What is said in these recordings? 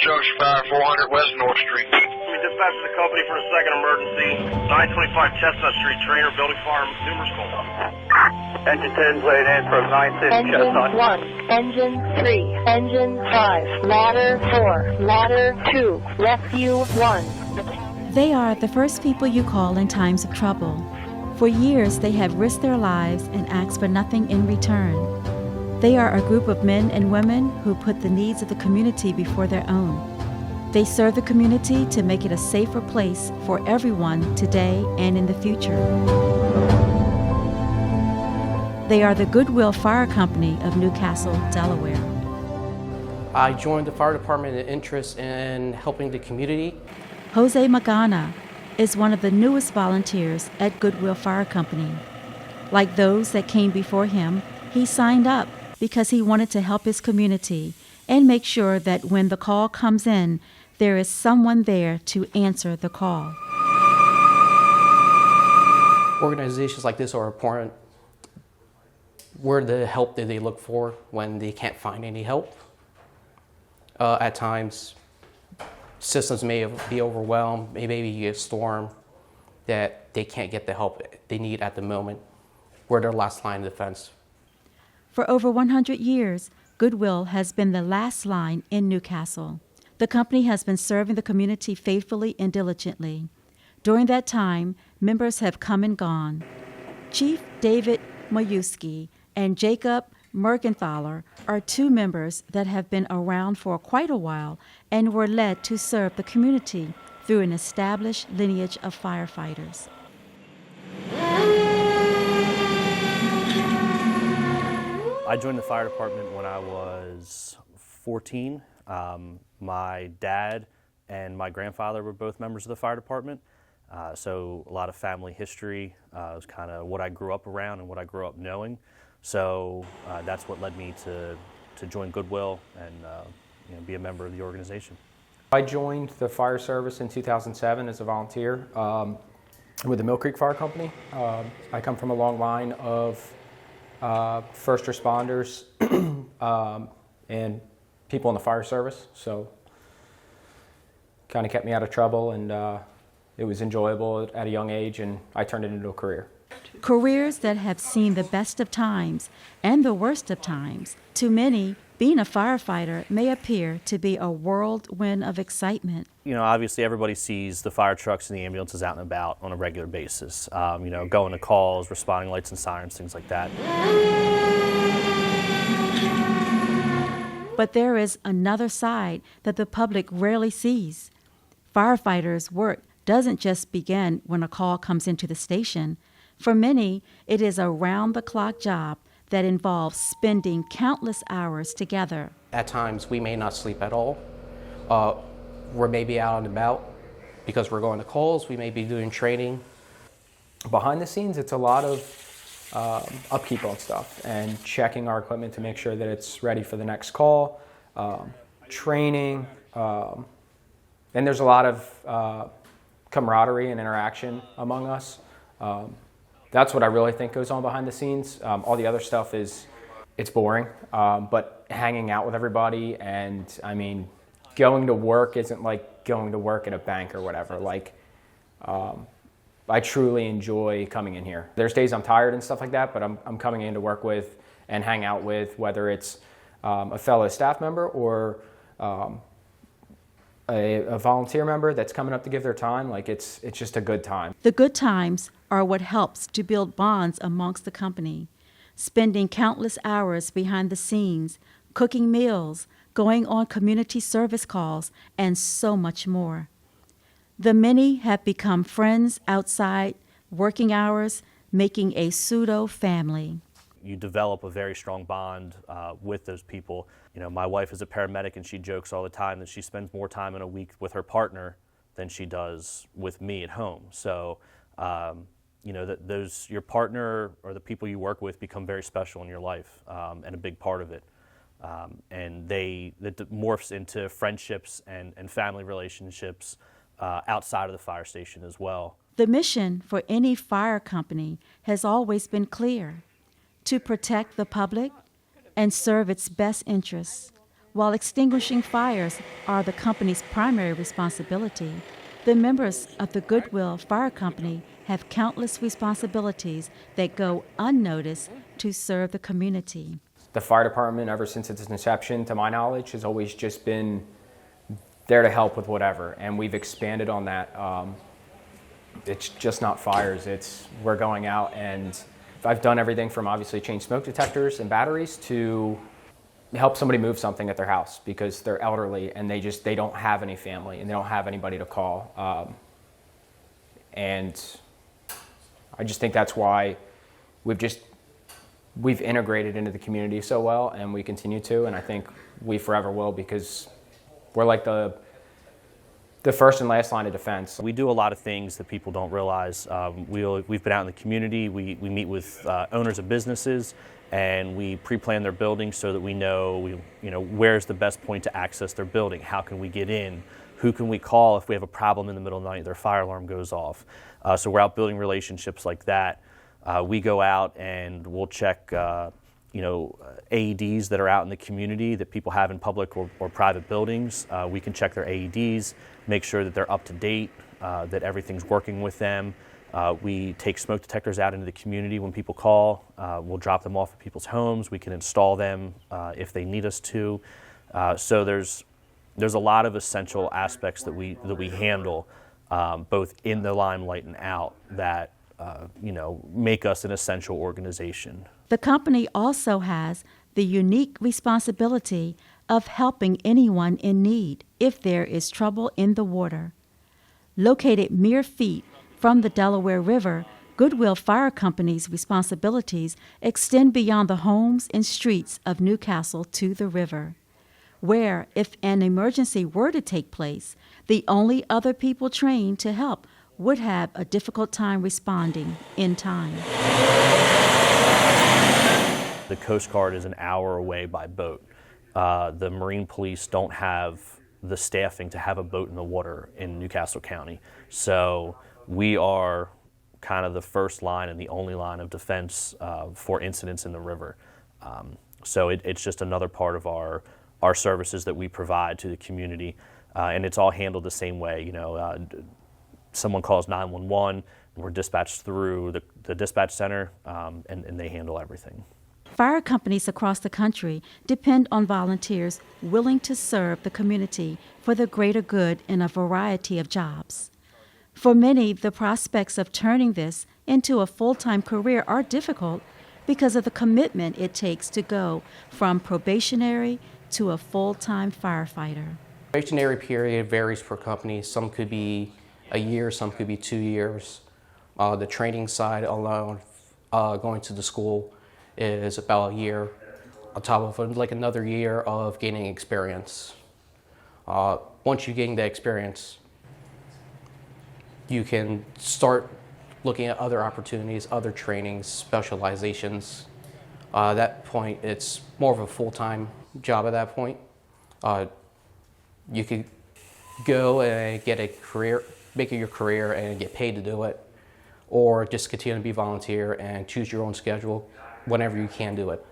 Shows fire 400 West North Street. We dispatched the company for a second emergency. 925 Chestnut Street, trainer, building fire, numerous calls. Engine 10's laid in from 960 Engine Chestnut. 1, Engine 3, Engine 5, Ladder 4, Ladder 2, Rescue 1. They are the first people you call in times of trouble. For years, they have risked their lives and asked for nothing in return. They are a group of men and women who put the needs of the community before their own. They serve the community to make it a safer place for everyone today and in the future. They are the Goodwill Fire Company of New Castle, Delaware. I joined the fire department in interest in helping the community. Jose Magana is one of the newest volunteers at Goodwill Fire Company. Like those that came before him, he signed up because he wanted to help his community and make sure that when the call comes in, there is someone there to answer the call. Organizations like this are important. We're the help that they look for when they can't find any help. At times, systems may be overwhelmed, maybe a storm that they can't get the help they need at the moment. We're their last line of defense. For over 100 years, Goodwill has been the last line in New Castle. The company has been serving the community faithfully and diligently. During that time, members have come and gone. Chief David Mayuski and Jacob Mergenthaler are two members that have been around for quite a while and were led to serve the community through an established lineage of firefighters. I joined the fire department when I was 14. My dad and my grandfather were both members of the fire department, so a lot of family history was kind of what I grew up around and what I grew up knowing. So that's what led me to join Goodwill and be a member of the organization. I joined the fire service in 2007 as a volunteer with the Mill Creek Fire Company. I come from a long line of first responders and people in the fire service, so kind of kept me out of trouble, and it was enjoyable at a young age, and I turned it into a career. Careers that have seen the best of times and the worst of times. To many, being a firefighter may appear to be a whirlwind of excitement. You know, obviously everybody sees the fire trucks and the ambulances out and about on a regular basis. Going to calls, responding lights and sirens, things like that. But there is another side that the public rarely sees. Firefighters' work doesn't just begin when a call comes into the station. For many, it is a round-the-clock job that involves spending countless hours together. At times, we may not sleep at all. We're maybe out and about because we're going to calls. We may be doing training. Behind the scenes, it's a lot of upkeep on stuff and checking our equipment to make sure that it's ready for the next call, training, and there's a lot of camaraderie and interaction among us. That's what I really think goes on behind the scenes. All the other stuff it's boring, but hanging out with everybody, and I mean, going to work isn't like going to work at a bank or whatever. Like, I truly enjoy coming in here. There's days I'm tired and stuff like that, but I'm coming in to work with and hang out with, whether it's a fellow staff member or a volunteer member that's coming up to give their time. Like, it's just a good time. The good times are what helps to build bonds amongst the company. Spending countless hours behind the scenes, cooking meals, going on community service calls, and so much more. The many have become friends outside working hours, making a pseudo-family. You develop a very strong bond with those people. You know, my wife is a paramedic, and she jokes all the time that she spends more time in a week with her partner than she does with me at home. So, your partner or the people you work with become very special in your life and a big part of it. And that morphs into friendships and family relationships outside of the fire station as well. The mission for any fire company has always been clear: to protect the public, and serve its best interests. While extinguishing fires are the company's primary responsibility, the members of the Goodwill Fire Company have countless responsibilities that go unnoticed to serve the community. The fire department, ever since its inception, to my knowledge, has always just been there to help with whatever, and we've expanded on that. It's just not fires, we're going out, and I've done everything from obviously change smoke detectors and batteries to help somebody move something at their house because they're elderly and they don't have any family and they don't have anybody to call. And I just think that's why we've integrated into the community so well, and we continue to, and I think we forever will, because we're like the first and last line of defense. We do a lot of things that people don't realize. We've been out in the community. We meet with owners of businesses, and we pre-plan their buildings so that we know, where's the best point to access their building. How can we get in? Who can we call if we have a problem in the middle of the night, their fire alarm goes off? So we're out building relationships like that. We go out and we'll check AEDs that are out in the community that people have in public or private buildings. We can check their AEDs, make sure that they're up to date, that everything's working with them. We take smoke detectors out into the community when people call. We'll drop them off at people's homes. We can install them if they need us to. So there's a lot of essential aspects that we handle, both in the limelight and out, that make us an essential organization. The company also has the unique responsibility of helping anyone in need if there is trouble in the water. Located mere feet from the Delaware River, Goodwill Fire Company's responsibilities extend beyond the homes and streets of Newcastle to the river, where, if an emergency were to take place, the only other people trained to help would have a difficult time responding in time. The Coast Guard is an hour away by boat. The Marine Police don't have the staffing to have a boat in the water in Newcastle County. So we are kind of the first line and the only line of defense for incidents in the river. So it's just another part of our services that we provide to the community. And it's all handled the same way. Someone calls 911, we're dispatched through the dispatch center, and they handle everything. Fire companies across the country depend on volunteers willing to serve the community for the greater good in a variety of jobs. For many, the prospects of turning this into a full-time career are difficult because of the commitment it takes to go from probationary to a full-time firefighter. Probationary period varies per company. Some could be a year, some could be 2 years. The training side alone, going to the school, is about a year, on top of another year of gaining experience. Once you gain that experience, you can start looking at other opportunities, other trainings, specializations. At that point, it's more of a full-time job at that point. You could go and get a career, make it your career and get paid to do it, or just continue to be volunteer and choose your own schedule whenever you can do it.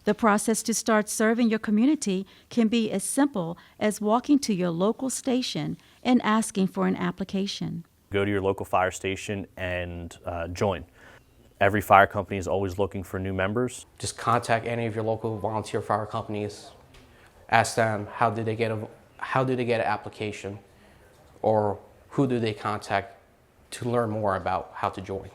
The process to start serving your community can be as simple as walking to your local station and asking for an application. Go to your local fire station and join. Every fire company is always looking for new members. Just contact any of your local volunteer fire companies. Ask them how did they get an application, or who do they contact to learn more about how to join.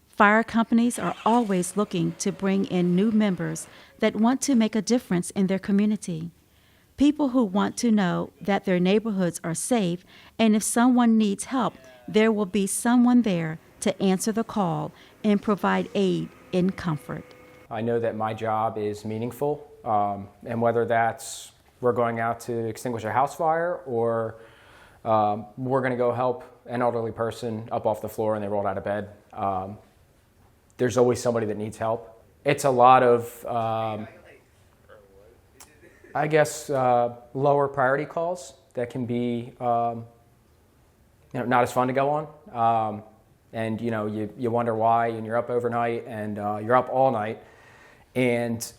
Fire companies are always looking to bring in new members that want to make a difference in their community. People who want to know that their neighborhoods are safe, and if someone needs help, there will be someone there to answer the call and provide aid in comfort. I know that my job is meaningful, and whether that's we're going out to extinguish a house fire, or we're going to go help an elderly person up off the floor and they rolled out of bed, there's always somebody that needs help. It's a lot of, lower priority calls that can be, not as fun to go on. And you wonder why, and you're up overnight, and you're up all night, And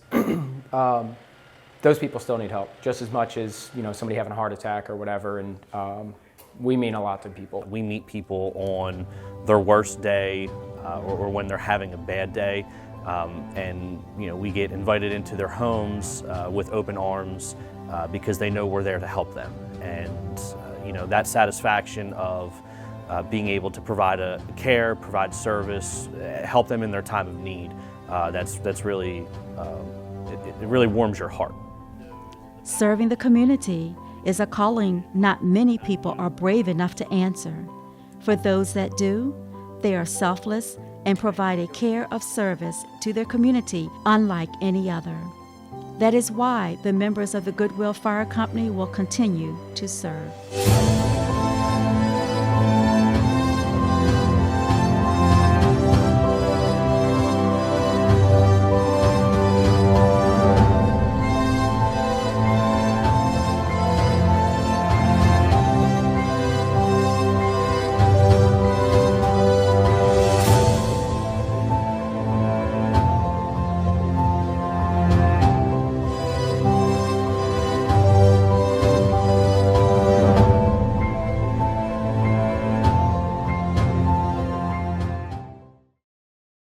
those people still need help just as much as, somebody having a heart attack or whatever. And we mean a lot to people. We meet people on their worst day or when they're having a bad day. And we get invited into their homes with open arms because they know we're there to help them. And that satisfaction of being able to provide care, provide service, help them in their time of need, that's really, it really warms your heart. Serving the community is a calling not many people are brave enough to answer. For those that do, they are selfless and provide a care of service to their community unlike any other. That is why the members of the Goodwill Fire Company will continue to serve.